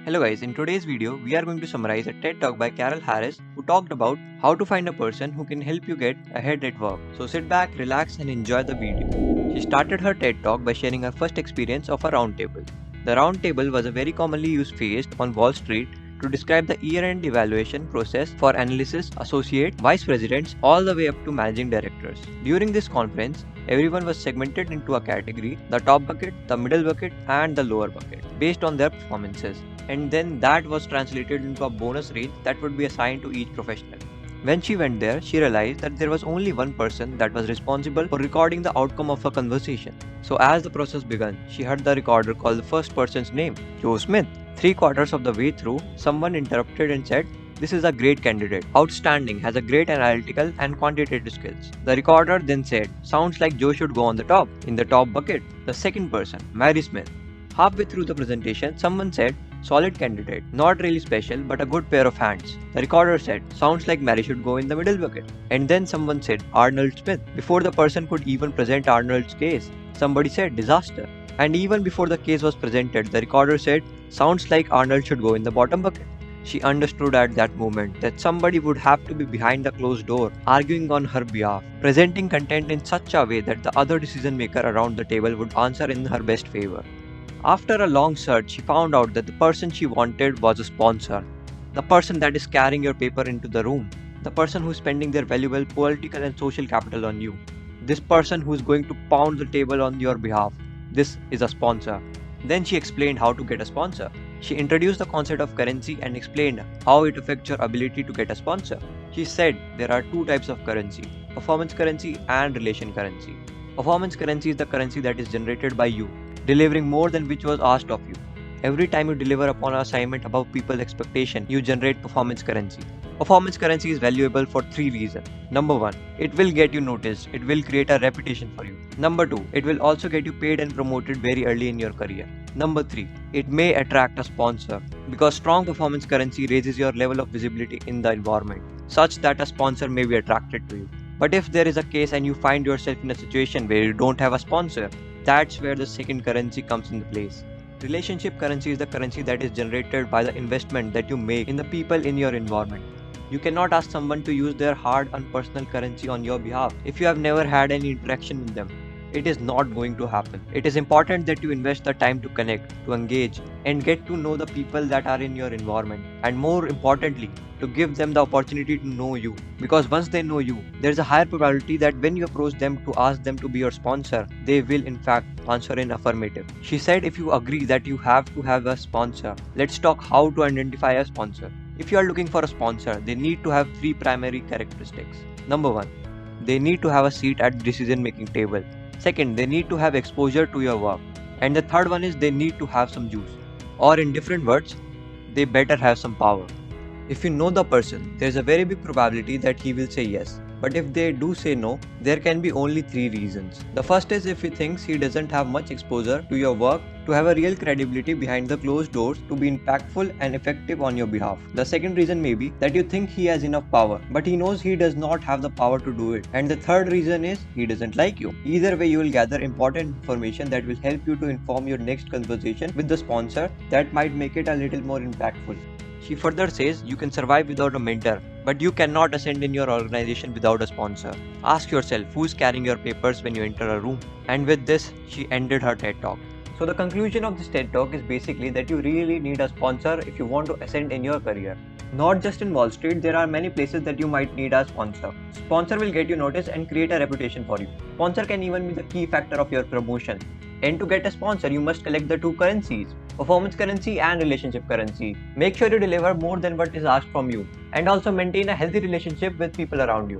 Hello guys, in today's video, we are going to summarize a TED Talk by Carala Harris who talked about how to find a person who can help you get ahead at work. So sit back, relax and enjoy the video. She started her TED Talk by sharing her first experience of a roundtable. The roundtable was a very commonly used phrase on Wall Street to describe the year-end evaluation process for analysts, associate, vice presidents, all the way up to managing directors. During this conference, everyone was segmented into a category, the top bucket, the middle bucket and the lower bucket, based on their performances. And then that was translated into a bonus range that would be assigned to each professional. When she went there, she realized that there was only one person that was responsible for recording the outcome of a conversation. So as the process began, she heard the recorder call the first person's name, Joe Smith. 3/4 of the way through, someone interrupted and said, "This is a great candidate, outstanding, has a great analytical and quantitative skills." The recorder then said, "Sounds like Joe should go on the top, in the top bucket." The second person, Mary Smith. Halfway through the presentation, someone said, "Solid candidate, not really special, but a good pair of hands." The recorder said, "Sounds like Mary should go in the middle bucket." And then someone said, "Arnold Smith." Before the person could even present Arnold's case, somebody said, "Disaster." And even before the case was presented, the recorder said, "Sounds like Arnold should go in the bottom bucket." She understood at that moment that somebody would have to be behind the closed door, arguing on her behalf, presenting content in such a way that the other decision maker around the table would answer in her best favor. After a long search, she found out that the person she wanted was a sponsor. The person that is carrying your paper into the room. The person who is spending their valuable political and social capital on you. This person who is going to pound the table on your behalf. This is a sponsor. Then she explained how to get a sponsor. She introduced the concept of currency and explained how it affects your ability to get a sponsor. She said there are two types of currency, performance currency and relation currency. Performance currency is the currency that is generated by you, delivering more than which was asked of you. Every time you deliver upon an assignment above people's expectation, you generate performance currency. Performance currency is valuable for 3 reasons. Number 1, it will get you noticed. It will create a reputation for you. Number 2, it will also get you paid and promoted very early in your career. Number 3, it may attract a sponsor because strong performance currency raises your level of visibility in the environment such that a sponsor may be attracted to you. But if there is a case and you find yourself in a situation where you don't have a sponsor, that's where the second currency comes into place. Relationship currency is the currency that is generated by the investment that you make in the people in your environment. You cannot ask someone to use their hard-earned personal currency on your behalf if you have never had any interaction with them. It is not going to happen. It is important that you invest the time to connect, to engage, and get to know the people that are in your environment. And more importantly, to give them the opportunity to know you. Because once they know you, there is a higher probability that when you approach them to ask them to be your sponsor, they will in fact answer in affirmative. She said if you agree that you have to have a sponsor, let's talk how to identify a sponsor. If you are looking for a sponsor, they need to have 3 primary characteristics. Number 1, they need to have a seat at the decision-making table. Second, they need to have exposure to your work. And the third one is they need to have some juice. Or in different words, they better have some power. If you know the person, there is a very big probability that he will say yes. But if they do say no, there can be only 3 reasons. The first is if he thinks he doesn't have much exposure to your work to have a real credibility behind the closed doors to be impactful and effective on your behalf. The second reason may be that you think he has enough power, but he knows he does not have the power to do it. And the third reason is he doesn't like you. Either way, you will gather important information that will help you to inform your next conversation with the sponsor that might make it a little more impactful. She further says you can survive without a mentor, but you cannot ascend in your organization without a sponsor. Ask yourself who is carrying your papers when you enter a room. And with this, she ended her TED Talk. So the conclusion of this TED Talk is basically that you really need a sponsor if you want to ascend in your career. Not just in Wall Street, there are many places that you might need a sponsor. Sponsor will get you noticed and create a reputation for you. Sponsor can even be the key factor of your promotion. And to get a sponsor, you must collect the 2 currencies, performance currency and relationship currency. Make sure you deliver more than what is asked from you and also maintain a healthy relationship with people around you.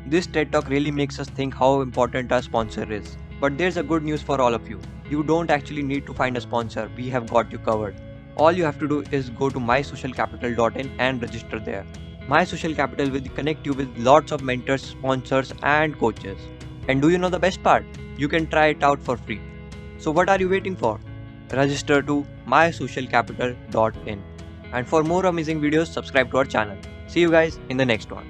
This TED Talk really makes us think how important a sponsor is. But there's a good news for all of you. You don't actually need to find a sponsor. We have got you covered. All you have to do is go to mysocialcapital.in and register there. My Social Capital will connect you with lots of mentors, sponsors and coaches. And do you know the best part? You can try it out for free. So what are you waiting for? Register to mysocialcapital.in. And for more amazing videos, subscribe to our channel. See you guys in the next one.